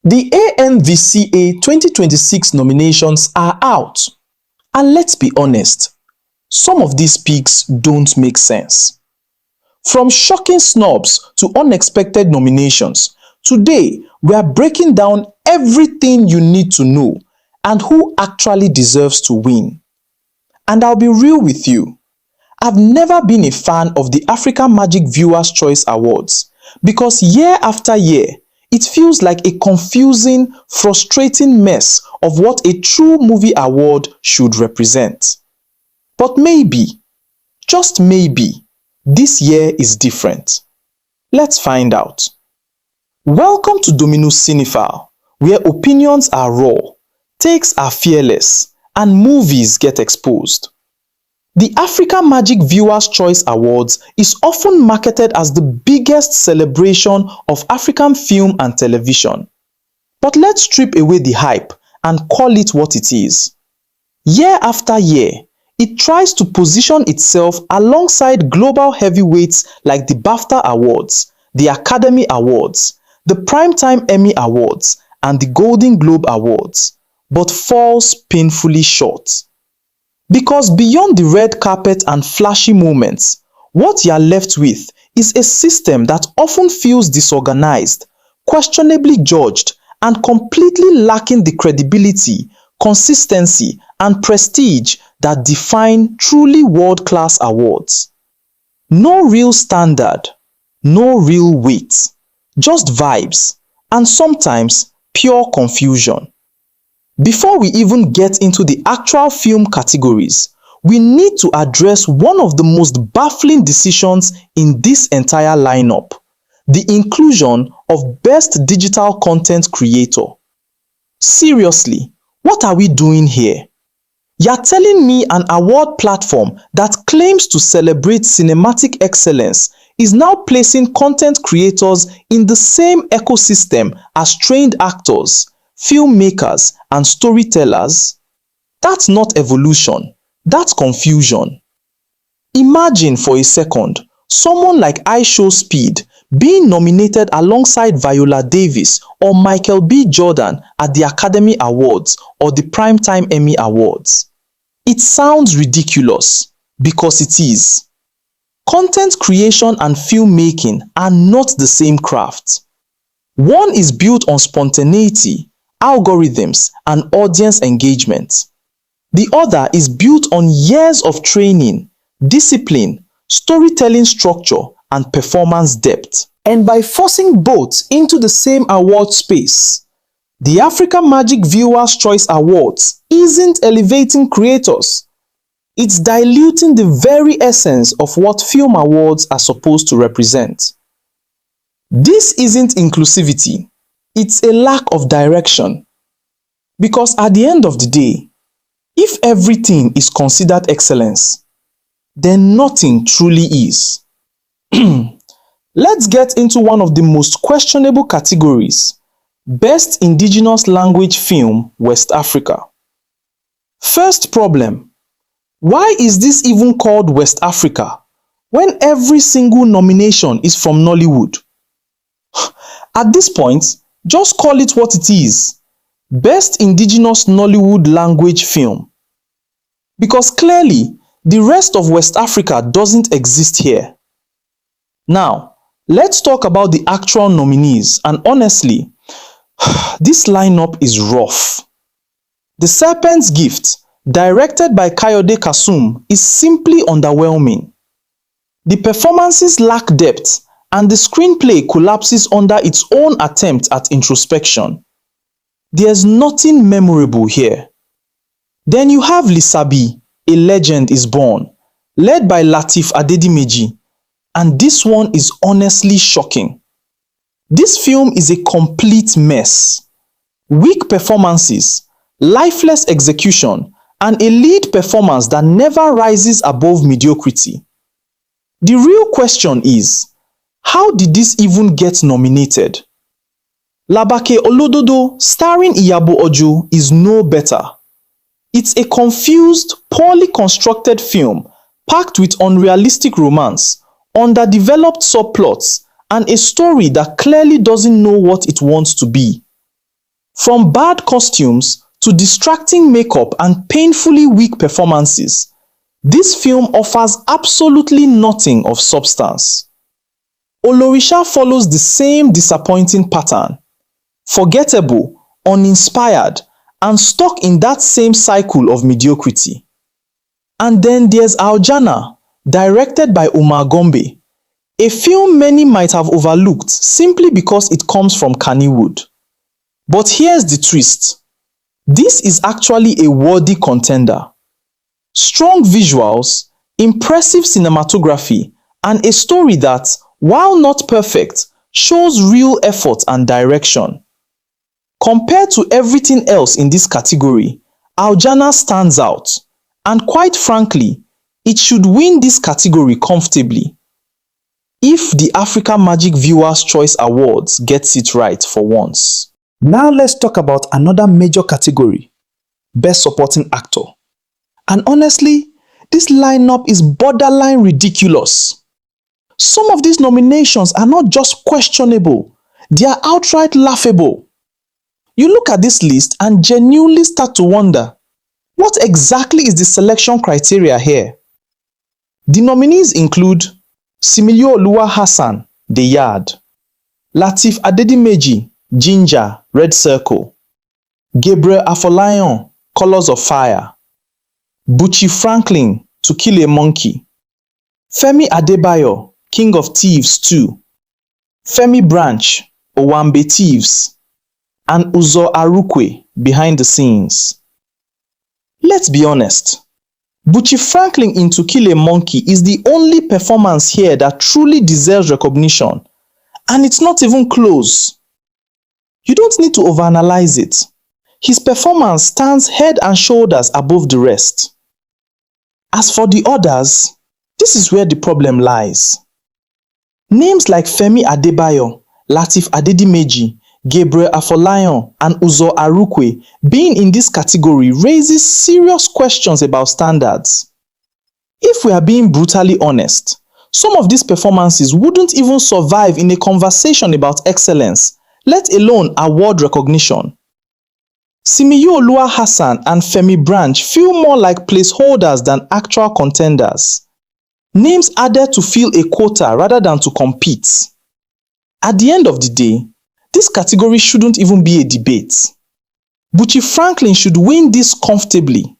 The Amvca 2026 nominations are out, and let's be honest, some of these picks don't make sense. From shocking snubs to unexpected nominations, today we are breaking down everything you need to know and who actually deserves to win. And I'll be real with you, I've never been a fan of the African Magic Viewers' Choice Awards because year after year, it feels like a confusing, frustrating mess of what a true movie award should represent. But maybe, just maybe, this year is different. Let's find out. Welcome to Dominus Cinephile, where opinions are raw, takes are fearless, and movies get exposed. The African Magic Viewers' Choice Awards is often marketed as the biggest celebration of African film and television. But let's strip away the hype and call it what it is. Year after year, it tries to position itself alongside global heavyweights like the BAFTA Awards, the Academy Awards, the Primetime Emmy Awards, and the Golden Globe Awards, but falls painfully short. Because beyond the red carpet and flashy moments, what you are left with is a system that often feels disorganized, questionably judged, and completely lacking the credibility, consistency, and prestige that define truly world-class awards. No real standard, no real weight, just vibes, and sometimes pure confusion. Before we even get into the actual film categories, we need to address one of the most baffling decisions in this entire lineup: the inclusion of Best Digital Content Creator. Seriously, what are we doing here? You're telling me an award platform that claims to celebrate cinematic excellence is now placing content creators in the same ecosystem as trained actors, filmmakers, and storytellers? That's not evolution, that's confusion. Imagine for a second someone like iShowSpeed being nominated alongside Viola Davis or Michael B. Jordan at the Academy Awards or the Primetime Emmy Awards. It sounds ridiculous because it is. Content creation and filmmaking are not the same craft. One is built on spontaneity, algorithms, and audience engagement. The other is built on years of training, discipline, storytelling structure, and performance depth. And by forcing both into the same award space, the African Magic Viewers' Choice Awards isn't elevating creators. It's diluting the very essence of what film awards are supposed to represent. This isn't inclusivity. It's a lack of direction. Because at the end of the day, if everything is considered excellence, then nothing truly is. Let's get into one of the most questionable categories: Best Indigenous Language Film, West Africa. First problem: why is this even called West Africa when every single nomination is from Nollywood? At this point, just call it what it is: Best Indigenous Nollywood Language Film. Because clearly, the rest of West Africa doesn't exist here. Now, let's talk about the actual nominees, and honestly, this lineup is rough. The Serpent's Gift, directed by Kayode Kasum, is simply underwhelming. The performances lack depth, and the screenplay collapses under its own attempt at introspection. There's nothing memorable here. Then you have Lisabi, A Legend is Born, led by lateefadedimeji, and this one is honestly shocking. This film is a complete mess. Weak performances, lifeless execution, and a lead performance that never rises above mediocrity. The real question is, how did this even get nominated? Labake Olododo, starring Iyabo Ojo, is no better. It's a confused, poorly constructed film packed with unrealistic romance, underdeveloped subplots, and a story that clearly doesn't know what it wants to be. From bad costumes to distracting makeup and painfully weak performances, this film offers absolutely nothing of substance. Olorisha follows the same disappointing pattern, forgettable, uninspired, and stuck in that same cycle of mediocrity. And then there's Aljana, directed by Umar Gombe, a film many might have overlooked simply because it comes from Kannywood. But here's the twist. This is actually a worthy contender. Strong visuals, impressive cinematography, and a story that, while not perfect, shows real effort and direction. Compared to everything else in this category, Aljana stands out, and quite frankly, it should win this category comfortably. If the Africa Magic Viewers' Choice Awards gets it right for once. Now let's talk about another major category, Best Supporting Actor. And honestly, this lineup is borderline ridiculous. Some of these nominations are not just questionable, they are outright laughable. You look at this list and genuinely start to wonder, what exactly is the selection criteria here? The nominees include Similoluwa Hassan, Theyard, lateefadedimeji, Ginerrr, Red Circle, Gabriel Afolayan, Colors of Fire, Buchi Franklin, To Kill a Monkey, Femiadebayo, King of Thieves 2, Femi Branch, Owambe Thieves, and Uzo Arukwe, Behind the Scenes. Let's be honest, Buchi Franklin in To Kill a Monkey is the only performance here that truly deserves recognition, and it's not even close. You don't need to overanalyze it. His performance stands head and shoulders above the rest. As for the others, this is where the problem lies. Names like Femi Adebayo, lateefadedimeji, Gabriel Afolayan, and Uzo Arukwe being in this category raises serious questions about standards. If we are being brutally honest, some of these performances wouldn't even survive in a conversation about excellence, let alone award recognition. Similoluwa Hassan and Femi Branch feel more like placeholders than actual contenders. Names added to fill a quota rather than to compete. At the end of the day, this category shouldn't even be a debate. Buchi Franklin should win this comfortably.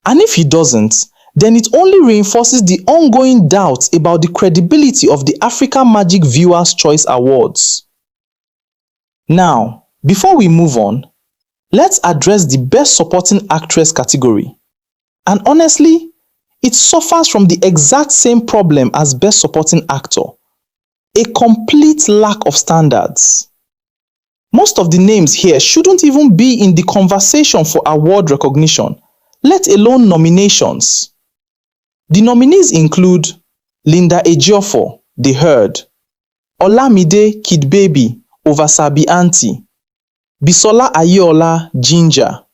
And if he doesn't, then it only reinforces the ongoing doubts about the credibility of the Africa Magic Viewers' Choice Awards. Now, before we move on, let's address the Best Supporting Actress category. And honestly, it suffers from the exact same problem as Best Supporting Actor, a complete lack of standards. Most of the names here shouldn't even be in the conversation for award recognition, let alone nominations. The nominees include Linda Ejiofor, theherd, Olamide Kid Baby, Ovasabi Aunty, Bisola Ayeola, Ginerrr,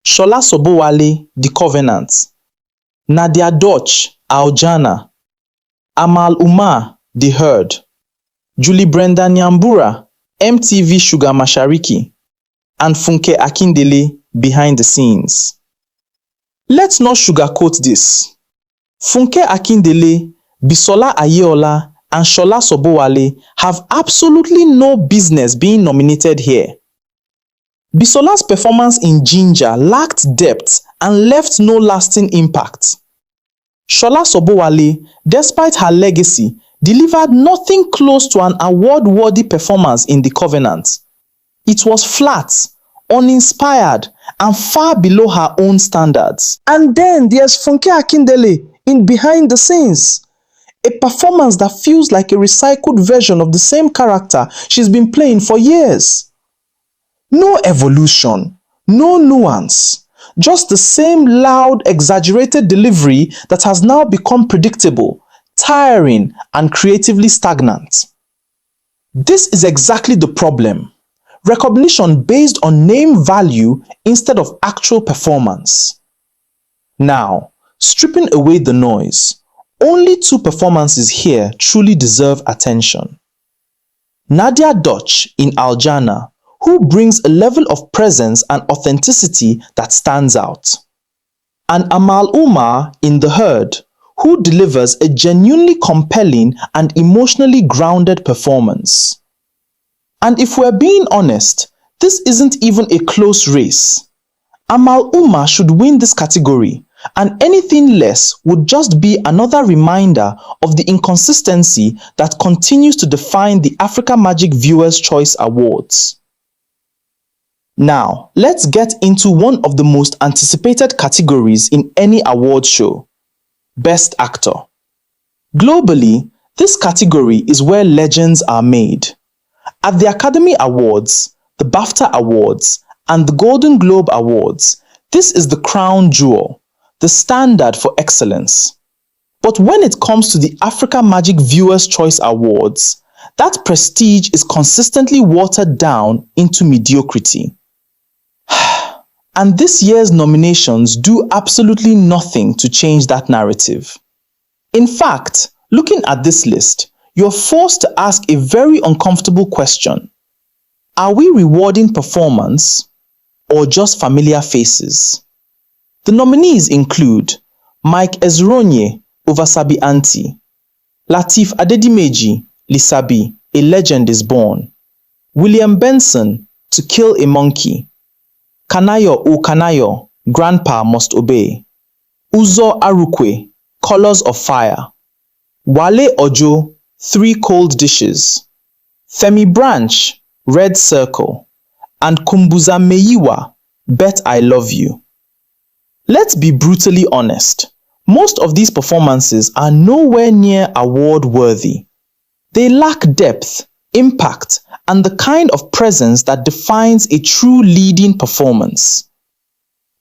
Shola Sobowale, The Covenant, Nadia Dutch, Aljana, Amal Umar, theherd, Julie Brenda Nyambura, MTV Sugar Mashariki, and funkeakindele, Behind the Scenes. Let's not sugarcoat this. Funkeakindele, Bisola Ayeola, and Shola Sobowale have absolutely no business being nominated here. Bisola's performance in Ginerrr lacked depth and left no lasting impact. Shola Sobowale, despite her legacy, delivered nothing close to an award-worthy performance in The Covenant. It was flat, uninspired, and far below her own standards. And then there's funkeakindele in Behind the Scenes, a performance that feels like a recycled version of the same character she's been playing for years. No evolution, no nuance, just the same loud, exaggerated delivery that has now become predictable, tiring, and creatively stagnant. This is exactly the problem. Recognition based on name value instead of actual performance. Now, stripping away the noise, only two performances here truly deserve attention. Nadia Dutch in Aljana, who brings a level of presence and authenticity that stands out. And Amal Umar in The Herd, who delivers a genuinely compelling and emotionally grounded performance. And if we're being honest, this isn't even a close race. Amal Umar should win this category, and anything less would just be another reminder of the inconsistency that continues to define the Africa Magic Viewers' Choice Awards. Now, let's get into one of the most anticipated categories in any award show: Best Actor. Globally, this category is where legends are made. At the Academy Awards, the BAFTA Awards, and the Golden Globe Awards, this is the crown jewel, the standard for excellence. But when it comes to the Africa Magic Viewers' Choice Awards, that prestige is consistently watered down into mediocrity. And this year's nominations do absolutely nothing to change that narrative. In fact, looking at this list, you're forced to ask a very uncomfortable question. Are we rewarding performance or just familiar faces? The nominees include Mike Ezeronye, Ovasabi Aunty; lateefadedimeji, Lisabi, A Legend is Born; William Benson, To Kill a Monkey; Kanayookanayo, Grandpa Must Obey; Uzo Arukwe, Colors of Fire; Wale Ojo, Three Cold Dishes; Femi Branch, Red Circle; and Kumbuza Meyiwa, Bet I Love You. Let's be brutally honest, most of these performances are nowhere near award-worthy. They lack depth, impact, and the kind of presence that defines a true leading performance.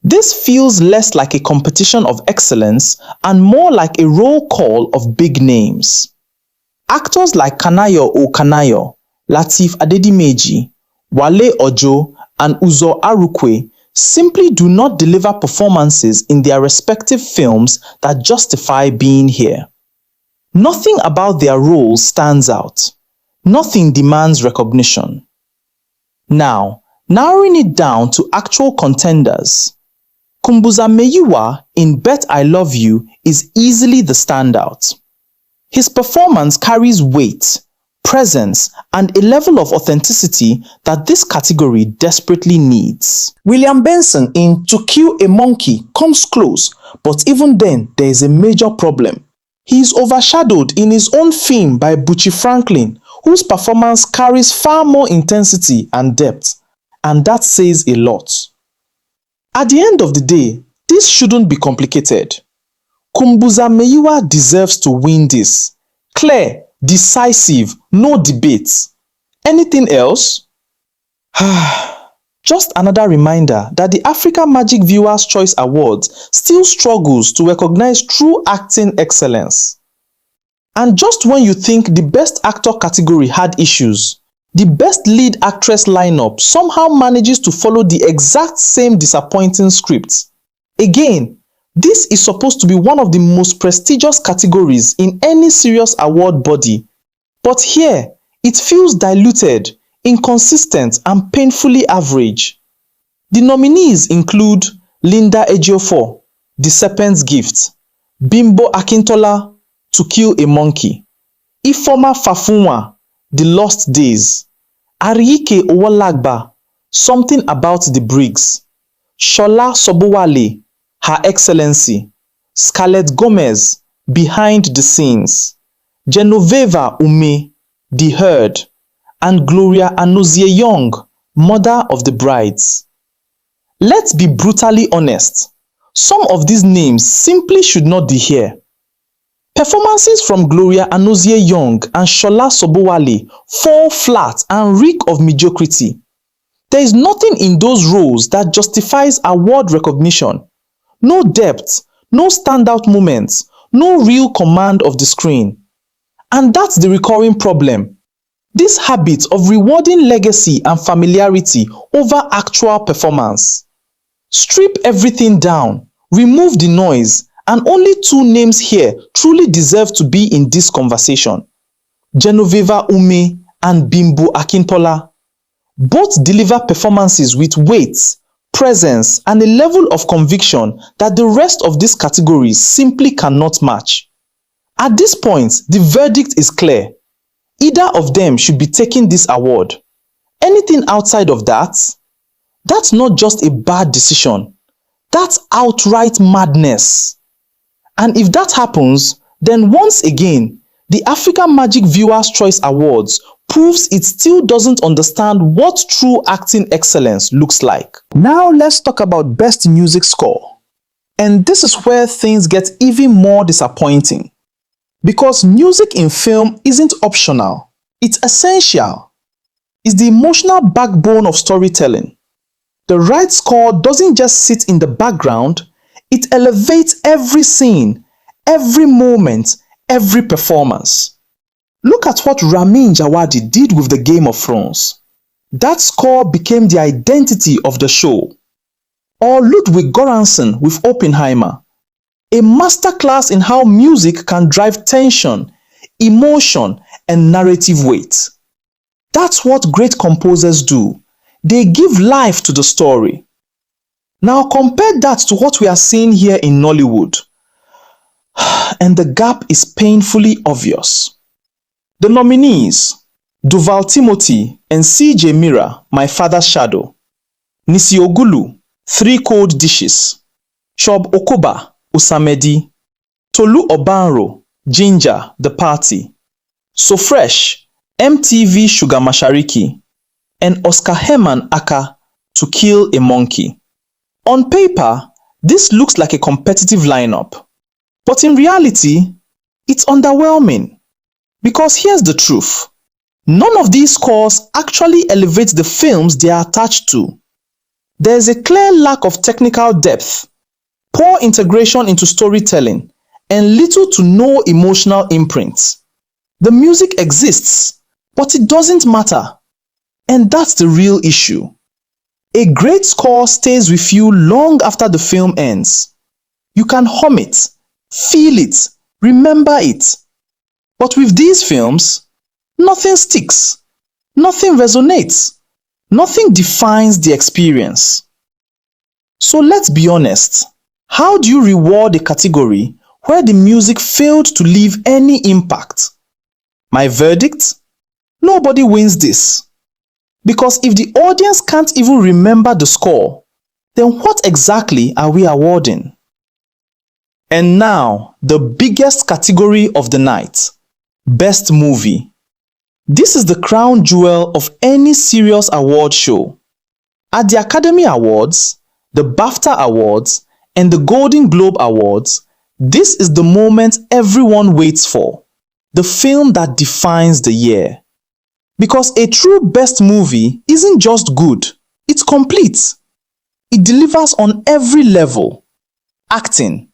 This feels less like a competition of excellence and more like a roll call of big names. Actors like Kanayookanayo, lateefadedimeji, Wale Ojo, and Uzo Arukwe simply do not deliver performances in their respective films that justify being here. Nothing about their roles stands out. Nothing demands recognition. Now, narrowing it down to actual contenders, Kumbuza Meyiwa in Bet I Love You is easily the standout. His performance carries weight, presence, and a level of authenticity that this category desperately needs. William Benson in To Kill a Monkey comes close, but even then there is a major problem. He is overshadowed in his own film by Buchi Franklin, whose performance carries far more intensity and depth, and that says a lot. At the end of the day, this shouldn't be complicated. Kumbuza Meyiwa deserves to win this. Clear, decisive, no debates. Anything else? Just another reminder that the Africa Magic Viewers' Choice Awards still struggles to recognize true acting excellence. And just when you think the Best Actor category had issues, the Best Lead Actress lineup somehow manages to follow the exact same disappointing script. Again, this is supposed to be one of the most prestigious categories in any serious award body, but here it feels diluted, inconsistent, and painfully average. The nominees include Linda Ejiofor, The Serpent's Gift; Bimbo Akintola, To Kill a Monkey; Ifeoma Fafunwa, The Lost Days; Ariyike Owolagba, Something About the Briggs; Shola Sobowale, Her Excellency; Scarlett Gomez, Behind the Scenes; Genoveva Ume, The Herd; and Gloria Anozie-Young, Mother of the Brides. Let's be brutally honest, some of these names simply should not be here. Performances from Gloria Anozie-Young and Shola Sobowale fall flat and reek of mediocrity. There is nothing in those roles that justifies award recognition. No depth, no standout moments, no real command of the screen. And that's the recurring problem. This habit of rewarding legacy and familiarity over actual performance. Strip everything down, remove the noise, and only two names here truly deserve to be in this conversation: Genoveva Ume and Bimbo Akintola. Both deliver performances with weight, presence, and a level of conviction that the rest of these categories simply cannot match. At this point, the verdict is clear. Either of them should be taking this award. Anything outside of that, that's not just a bad decision. That's outright madness. And if that happens, then once again, the African Magic Viewers' Choice Awards proves it still doesn't understand what true acting excellence looks like. Now let's talk about Best Music Score. And this is where things get even more disappointing. Because music in film isn't optional, it's essential. It's the emotional backbone of storytelling. The right score doesn't just sit in the background, it elevates every scene, every moment, every performance. Look at what Ramin Djawadi did with the Game of Thrones. That score became the identity of the show. Or Ludwig Göransson with Oppenheimer. A masterclass in how music can drive tension, emotion, and narrative weight. That's what great composers do. They give life to the story. Now compare that to what we are seeing here in Nollywood. And the gap is painfully obvious. The nominees, Duval Timothy and C.J. Mira, My Father's Shadow, Nisi Ogulu, Three Cold Dishes, Shob Okoba, Usamedi, Tolu Obanro, Ginger, The Party, So Fresh, MTV Sugar Mashariki, and Oscar Herman Aka, To Kill a Monkey. On paper, this looks like a competitive lineup, but in reality, it's underwhelming. Because here's the truth, none of these scores actually elevate the films they are attached to. There's a clear lack of technical depth, poor integration into storytelling, and little to no emotional imprint. The music exists, but it doesn't matter. And that's the real issue. A great score stays with you long after the film ends. You can hum it, feel it, remember it. But with these films, nothing sticks, nothing resonates, nothing defines the experience. So let's be honest, how do you reward a category where the music failed to leave any impact? My verdict? Nobody wins this. Because if the audience can't even remember the score, then what exactly are we awarding? And now, the biggest category of the night. Best Movie. This is the crown jewel of any serious award show. At the Academy Awards, the BAFTA Awards, and the Golden Globe Awards, this is the moment everyone waits for. The film that defines the year. Because a true best movie isn't just good, it's complete. It delivers on every level. Acting,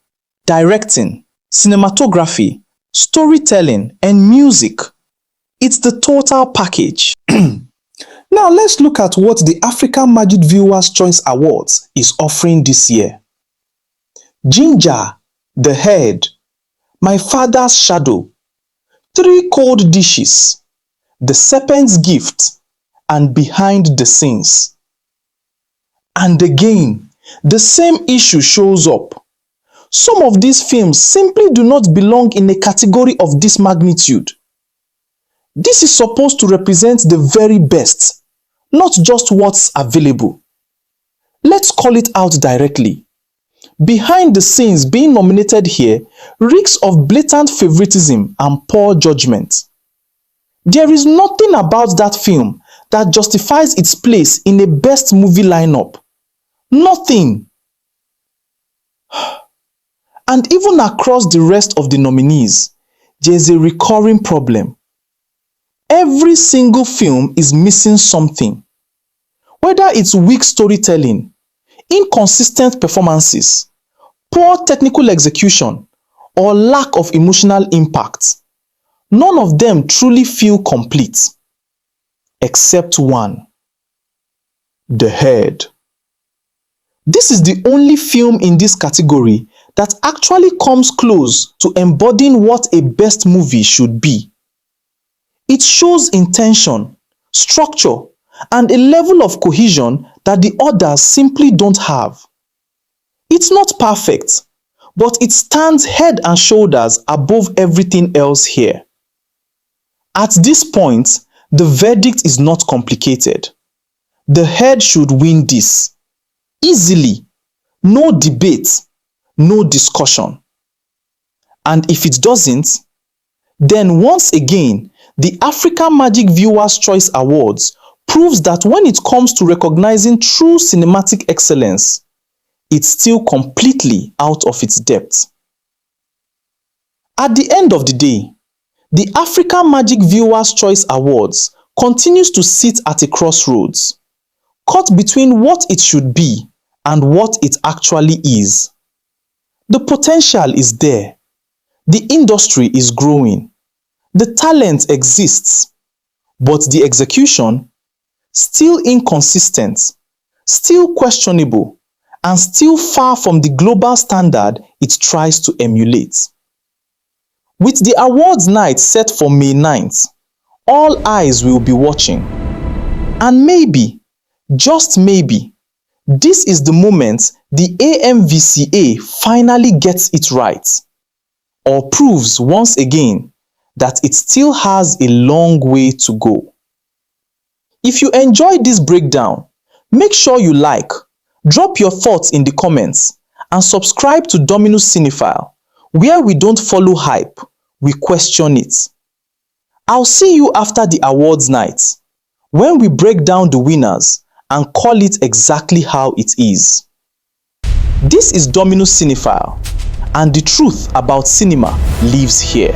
directing, cinematography, storytelling, and music. It's the total package. Now let's look at what the African Magic Viewers' Choice Awards is offering this year. Ginger, The Herd, My Father's Shadow, Three Cold Dishes, The Serpent's Gift, and Behind the Scenes. And again, the same issue shows up. Some of these films simply do not belong in a category of this magnitude. This is supposed to represent the very best, not just what's available. Let's call it out directly. Behind the Scenes being nominated here reeks of blatant favoritism and poor judgment. There is nothing about that film that justifies its place in a best movie lineup. Nothing. And even across the rest of the nominees, there is a recurring problem. Every single film is missing something. Whether it's weak storytelling, inconsistent performances, poor technical execution, or lack of emotional impact, none of them truly feel complete. Except one. The Herd. This is the only film in this category that actually comes close to embodying what a best movie should be. It shows intention, structure, and a level of cohesion that the others simply don't have. It's not perfect, but it stands head and shoulders above everything else here. At this point, the verdict is not complicated. The herd should win this. Easily. No debate, no discussion. And if it doesn't, then once again, the African Magic Viewers' Choice Awards proves that when it comes to recognizing true cinematic excellence, it's still completely out of its depth. At the end of the day, the African Magic Viewers' Choice Awards continues to sit at a crossroads, caught between what it should be and what it actually is. The potential is there. The industry is growing. The talent exists. But the execution, still inconsistent, still questionable, and still far from the global standard it tries to emulate. With the awards night set for May 9th, all eyes will be watching. And maybe, just maybe, this is the moment the Amvca finally gets it right, or proves once again that it still has a long way to go. If you enjoyed this breakdown, make sure you like, drop your thoughts in the comments, and subscribe to Dominus Cinephile, where we don't follow hype, we question it. I'll see you after the awards night, when we break down the winners and call it exactly how it is. This is Dominus Cinephile, and the truth about cinema lives here.